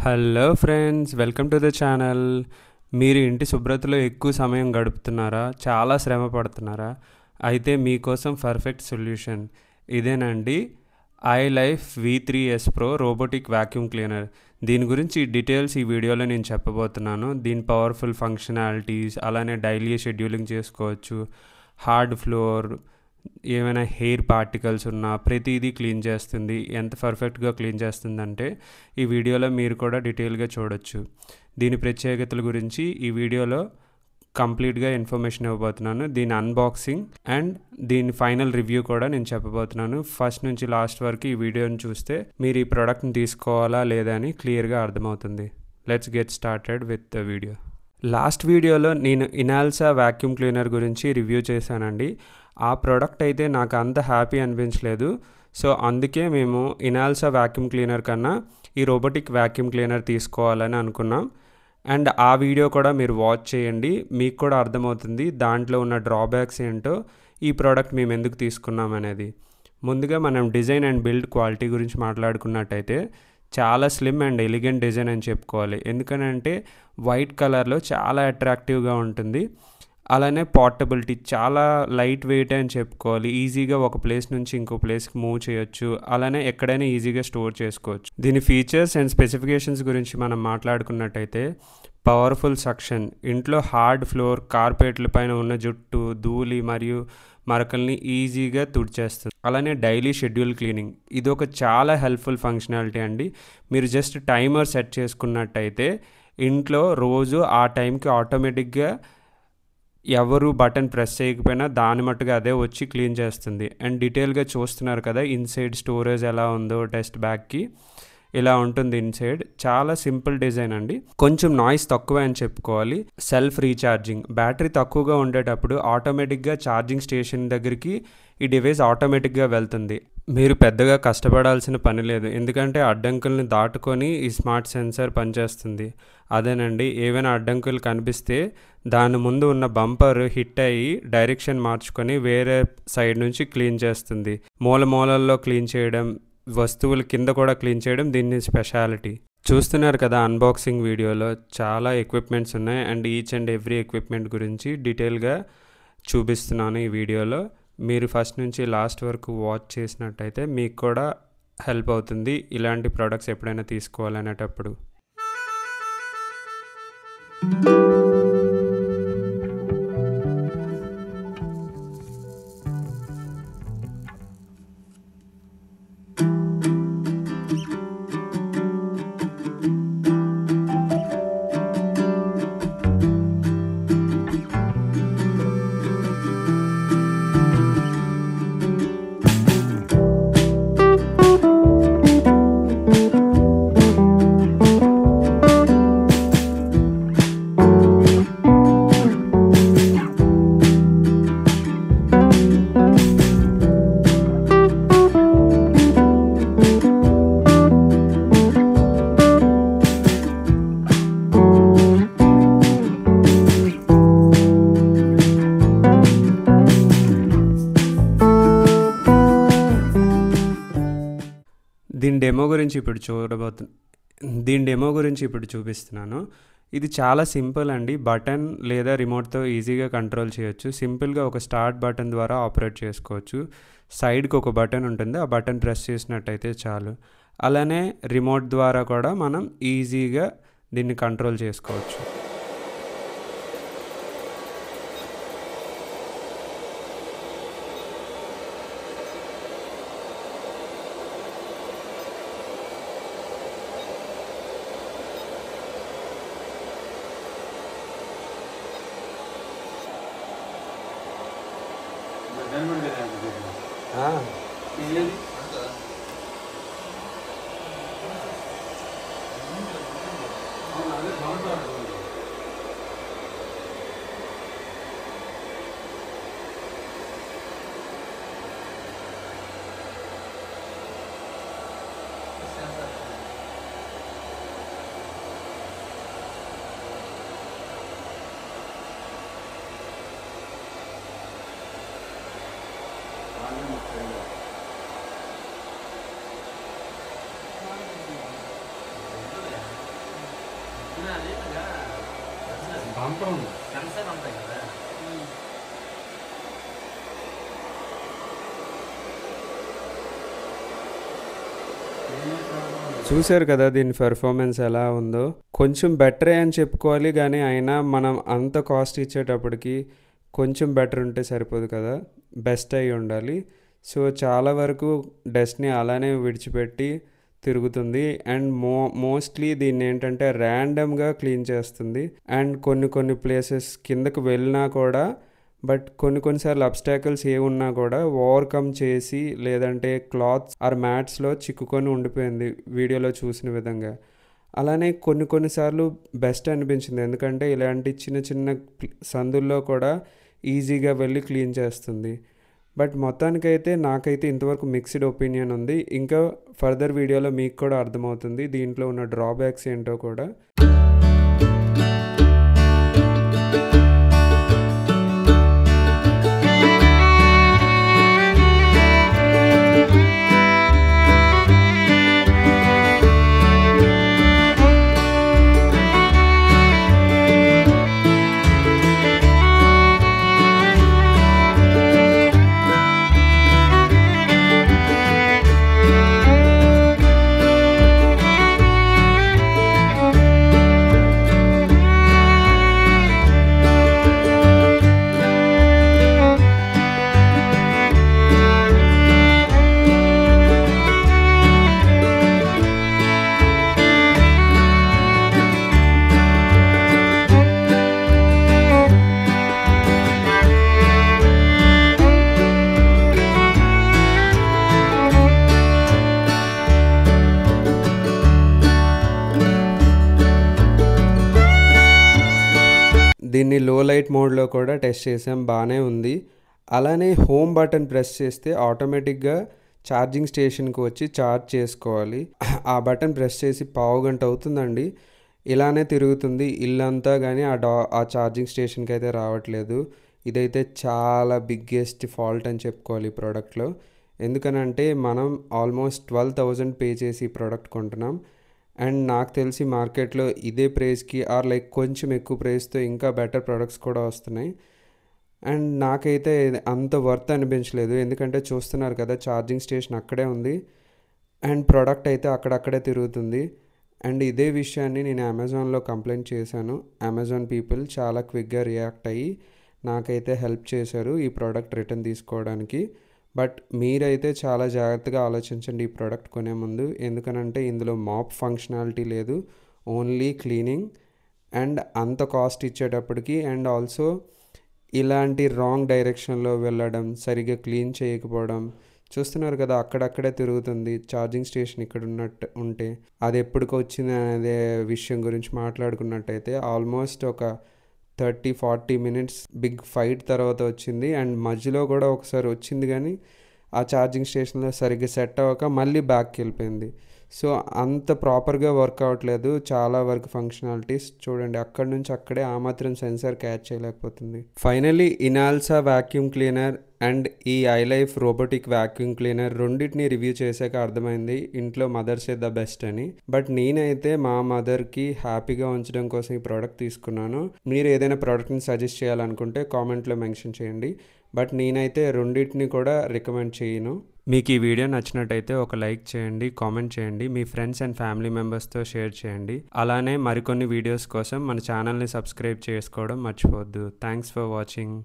Hello friends, welcome to the channel. మీరు ఇంటి శుభ్రతలో ఎక్కువ సమయం గడుపుతున్నారా? చాలా శ్రమ పడుతున్నారా? అయితే మీకోసం పర్ఫెక్ట్ సొల్యూషన్ ఇదేనండి. iLife V3S Pro robotic vacuum cleaner. దీని గురించి డీటెయిల్స్ ఈ వీడియోలో నేను చెప్పబోతున్నాను. దీని పవర్ఫుల్ ఫంక్షనాలిటీస్, అలానే డైలీ షెడ్యూలింగ్ చేసుకోవచ్చు. హార్డ్ ఫ్లోర్, ఏమైనా హెయిర్ పార్టికల్స్ ఉన్నా ప్రతిదీ క్లీన్ చేస్తుంది. ఎంత పర్ఫెక్ట్గా క్లీన్ చేస్తుందంటే ఈ వీడియోలో మీరు కూడా డీటెయిల్గా చూడొచ్చు. దీని ప్రత్యేకతల గురించి ఈ వీడియోలో కంప్లీట్గా ఇన్ఫర్మేషన్ ఇవ్వబోతున్నాను. దీని అన్బాక్సింగ్ అండ్ దీని ఫైనల్ రివ్యూ కూడా నేను చెప్పబోతున్నాను. ఫస్ట్ నుంచి లాస్ట్ వరకు ఈ వీడియోని చూస్తే మీరు ఈ ప్రోడక్ట్ని తీసుకోవాలా లేదా అని క్లియర్గా అర్థమవుతుంది. Let's get started with the video. Last వీడియోలో నేను ఇనాల్సా వాక్యూమ్ క్లీనర్ గురించి రివ్యూ చేశానండి. ఆ ప్రోడక్ట్ అయితే నాకు అంత హ్యాపీ అనిపించలేదు. సో అందుకే మేము ఇనాల్సా వాక్యూమ్ క్లీనర్ కన్నా ఈ రోబోటిక్ వాక్యూమ్ క్లీనర్ తీసుకోవాలని అనుకున్నాం. అండ్ ఆ వీడియో కూడా మీరు వాచ్ చేయండి, మీకు కూడా అర్థమవుతుంది దాంట్లో ఉన్న డ్రాబ్యాక్స్ ఏంటో, ఈ ప్రోడక్ట్ మేము ఎందుకు తీసుకున్నాం అనేది. ముందుగా మనం డిజైన్ అండ్ బిల్డ్ క్వాలిటీ గురించి మాట్లాడుకున్నట్టయితే చాలా స్లిమ్ అండ్ ఎలిగెంట్ డిజైన్ అని చెప్పుకోవాలి. ఎందుకనంటే వైట్ కలర్లో చాలా అట్రాక్టివ్గా ఉంటుంది. అలానే పోర్టబిలిటీ చాలా లైట్ వెయిట్ అని చెప్పుకోవాలి. ఈజీగా ఒక ప్లేస్ నుంచి ఇంకో ప్లేస్కి మూవ్ చేయొచ్చు. అలానే ఎక్కడైనా ఈజీగా స్టోర్ చేసుకోవచ్చు. దీని ఫీచర్స్ అండ్ స్పెసిఫికేషన్స్ గురించి మనం మాట్లాడుకున్నట్టయితే పవర్ఫుల్ సక్షన్, ఇంట్లో హార్డ్ ఫ్లోర్, కార్పెట్ల పైన ఉన్న జుట్టు, ధూళి మరియు మరకల్ని ఈజీగా తుడిచేస్తుంది. అలానే డైలీ షెడ్యూల్ క్లీనింగ్, ఇది ఒక చాలా హెల్ప్ఫుల్ ఫంక్షనాలిటీ అండి. మీరు జస్ట్ టైమర్ సెట్ చేసుకున్నట్టయితే ఇంట్లో రోజు ఆ టైంకి ఆటోమేటిక్గా ఎవరు బటన్ ప్రెస్ చేయకపోయినా దాని మట్టుగా అదే వచ్చి క్లీన్ చేస్తుంది. అండ్ డీటెయిల్గా చూస్తున్నారు కదా ఇన్సైడ్ స్టోరేజ్ ఎలా ఉందో, డస్ట్ బ్యాగ్కి ఇలా ఉంటుంది ఇన్సైడ్. చాలా సింపుల్ డిజైన్ అండి. కొంచెం నాయిస్ తక్కువ అని చెప్పుకోవాలి. సెల్ఫ్ రీఛార్జింగ్, బ్యాటరీ తక్కువగా ఉండేటప్పుడు ఆటోమేటిక్గా ఛార్జింగ్ స్టేషన్ దగ్గరికి ఈ డివైస్ ఆటోమేటిక్గా వెళ్తుంది. మీరు పెద్దగా కష్టపడాల్సిన పని లేదు, ఎందుకంటే అడ్డంకుల్ని దాటుకొని ఈ స్మార్ట్ సెన్సార్ పనిచేస్తుంది. అదేనండి, ఏవైనా అడ్డంకులు కనిపిస్తే దాని ముందు ఉన్న బంపర్ హిట్ అయ్యి డైరెక్షన్ మార్చుకొని వేరే సైడ్ నుంచి క్లీన్ చేస్తుంది. మూలల్లో క్లీన్ చేయడం, వస్తువుల కింద కూడా క్లీన్ చేయడం దీని స్పెషాలిటీ. చూస్తున్నారు కదా అన్బాక్సింగ్ వీడియోలో చాలా ఎక్విప్మెంట్స్ ఉన్నాయి. And each and every equipment గురించి డీటెయిల్గా చూపిస్తున్నాను ఈ వీడియోలో. మీరు ఫస్ట్ నుంచి లాస్ట్ వరకు వాచ్ చేసినట్టయితే మీకు కూడా హెల్ప్ అవుతుంది ఇలాంటి ప్రోడక్ట్స్ ఎప్పుడైనా తీసుకోవాలనేటప్పుడు. దీని డెమో గురించి ఇప్పుడు చూపిస్తున్నాను. ఇది చాలా సింపుల్ అండి. బటన్ లేదా రిమోట్తో ఈజీగా కంట్రోల్ చేయొచ్చు. సింపుల్గా ఒక స్టార్ట్ బటన్ ద్వారా ఆపరేట్ చేసుకోవచ్చు. సైడ్కి ఒక బటన్ ఉంటుంది, ఆ బటన్ ప్రెస్ చేసినట్టయితే చాలు. అలానే రిమోట్ ద్వారా కూడా మనం ఈజీగా దీన్ని కంట్రోల్ చేసుకోవచ్చు. కాంపౌండ్ సెన్సార్ ఉంటాయి కదా. చూశారు కదా దీని పెర్ఫార్మెన్స్ ఎలా ఉందో. కొంచెం బెటరే అని చెప్పుకోవాలి, కానీ అయినా మనం అంత కాస్ట్ ఇచ్చేటప్పటికి కొంచెం బెటర్ ఉంటే సరిపోదు కదా, బెస్ట్ అయి ఉండాలి. సో చాలా వరకు డస్ట్ని అలానే విడిచిపెట్టి తిరుగుతుంది. అండ్ మోస్ట్లీ దీన్ని ఏంటంటే ర్యాండమ్గా క్లీన్ చేస్తుంది. అండ్ కొన్ని ప్లేసెస్ కిందకు వెళ్ళినా కూడా, బట్ కొన్నిసార్లు అబ్స్టాకల్స్ ఏ ఉన్నా కూడా ఓవర్కమ్ చేసి, లేదంటే క్లాత్స్ ఆర్ మ్యాట్స్లో చిక్కుకొని ఉండిపోయింది వీడియోలో చూసిన విధంగా. అలానే కొన్నిసార్లు బెస్ట్ అనిపించింది, ఎందుకంటే ఇలాంటి చిన్న సందుల్లో కూడా ఈజీగా వెళ్ళి క్లీన్ చేస్తుంది. బట్ మొత్తానికైతే నాకైతే ఇంతవరకు మిక్స్డ్ ఒపీనియన్ ఉంది. ఇంకా ఫర్దర్ వీడియోలో మీకు కూడా అర్థమవుతుంది దీంట్లో ఉన్న డ్రాబ్యాక్స్ ఏంటో కూడా. దీన్ని లో లైట్ మోడ్లో కూడా టెస్ట్ చేసాం, బాగానే ఉంది. అలానే హోమ్ బటన్ ప్రెస్ చేస్తే ఆటోమేటిక్గా ఛార్జింగ్ స్టేషన్కి వచ్చి ఛార్జ్ చేసుకోవాలి. ఆ బటన్ ప్రెస్ చేసి పావుగంట అవుతుందండి, ఇలానే తిరుగుతుంది ఇల్లంతా, కానీ ఆ ఛార్జింగ్ స్టేషన్కి అయితే రావట్లేదు. ఇదైతే చాలా బిగ్గెస్ట్ ఫాల్ట్ అని చెప్పుకోవాలి ఈ ప్రోడక్ట్లో. ఎందుకనంటే మనం ఆల్మోస్ట్ 12,000 పే చేసి ఈ ప్రోడక్ట్ కొంటున్నాం. అండ్ నాకు తెలిసి మార్కెట్లో ఇదే ప్రైస్కి ఆర్ లైక్ కొంచెం ఎక్కువ ప్రైస్తో ఇంకా బెటర్ ప్రోడక్ట్స్ కూడా వస్తున్నాయి. అండ్ నాకైతే అంత వర్త్ అనిపించలేదు, ఎందుకంటే చూస్తున్నారు కదా ఛార్జింగ్ స్టేషన్ అక్కడే ఉంది అండ్ ప్రోడక్ట్ అయితే అక్కడక్కడే తిరుగుతుంది. అండ్ ఇదే విషయాన్ని నేను అమెజాన్లో కంప్లైంట్ చేశాను. అమెజాన్ పీపుల్ చాలా క్విక్గా రియాక్ట్ అయ్యి నాకైతే హెల్ప్ చేశారు ఈ ప్రోడక్ట్ రిటర్న్ తీసుకోవడానికి. బట్ మీరైతే చాలా జాగ్రత్తగా ఆలోచించండి ఈ ప్రోడక్ట్ కొనే ముందు, ఎందుకనంటే ఇందులో మాప్ ఫంక్షనాలిటీ లేదు, ఓన్లీ క్లీనింగ్. అండ్ అంత కాస్ట్ ఇచ్చేటప్పటికి అండ్ ఆల్సో ఇలాంటి రాంగ్ డైరెక్షన్లో వెళ్ళడం, సరిగ్గా క్లీన్ చేయకపోవడం, చూస్తున్నారు కదా అక్కడక్కడే తిరుగుతుంది. ఛార్జింగ్ స్టేషన్ ఇక్కడ ఉంటే అది ఎప్పటికో వచ్చింది అనే విషయం గురించి మాట్లాడుకున్నట్టయితే ఆల్మోస్ట్ ఒక 30-40 మినిట్స్ బిగ్ ఫైట్ తర్వాత వచ్చింది. అండ్ మధ్యలో కూడా ఒకసారి వచ్చింది, కానీ ఆ ఛార్జింగ్ స్టేషన్లో సరిగ్గా సెట్ అవ్వక మళ్ళీ బ్యాక్కి వెళ్ళిపోయింది. సో అంత ప్రాపర్గా వర్క్ అవ్వట్లేదు చాలా వరకు ఫంక్షనాలిటీస్. చూడండి అక్కడి నుంచి అక్కడే ఆ మాత్రం సెన్సార్ క్యాచ్ చేయలేకపోతుంది. Finally Inalsa vacuum cleaner and ఈ ఐలైఫ్ రోబోటిక్ వ్యాక్యూమ్ క్లీనర్ రెండింటిని రివ్యూ చేశాక అర్థమైంది ఇంట్లో మదర్సే ద బెస్ట్ అని. బట్ నేనైతే మా మదర్కి హ్యాపీగా ఉంచడం కోసం ఈ ప్రోడక్ట్ తీసుకున్నాను. మీరు ఏదైనా ప్రోడక్ట్ని సజెస్ట్ చేయాలనుకుంటే కామెంట్లో మెన్షన్ చేయండి. బట్ నేనైతే రెండింటిని కూడా రికమెండ్ చేయను. మీకు ఈ వీడియో నచ్చినట్టయితే ఒక లైక్ చేయండి, కామెంట్ చేయండి, మీ ఫ్రెండ్స్ అండ్ ఫ్యామిలీ మెంబర్స్తో షేర్ చేయండి. అలానే మరికొన్ని వీడియోస్ కోసం మన ఛానల్ని సబ్స్క్రైబ్ చేసుకోవడం మర్చిపోవద్దు. Thanks for watching.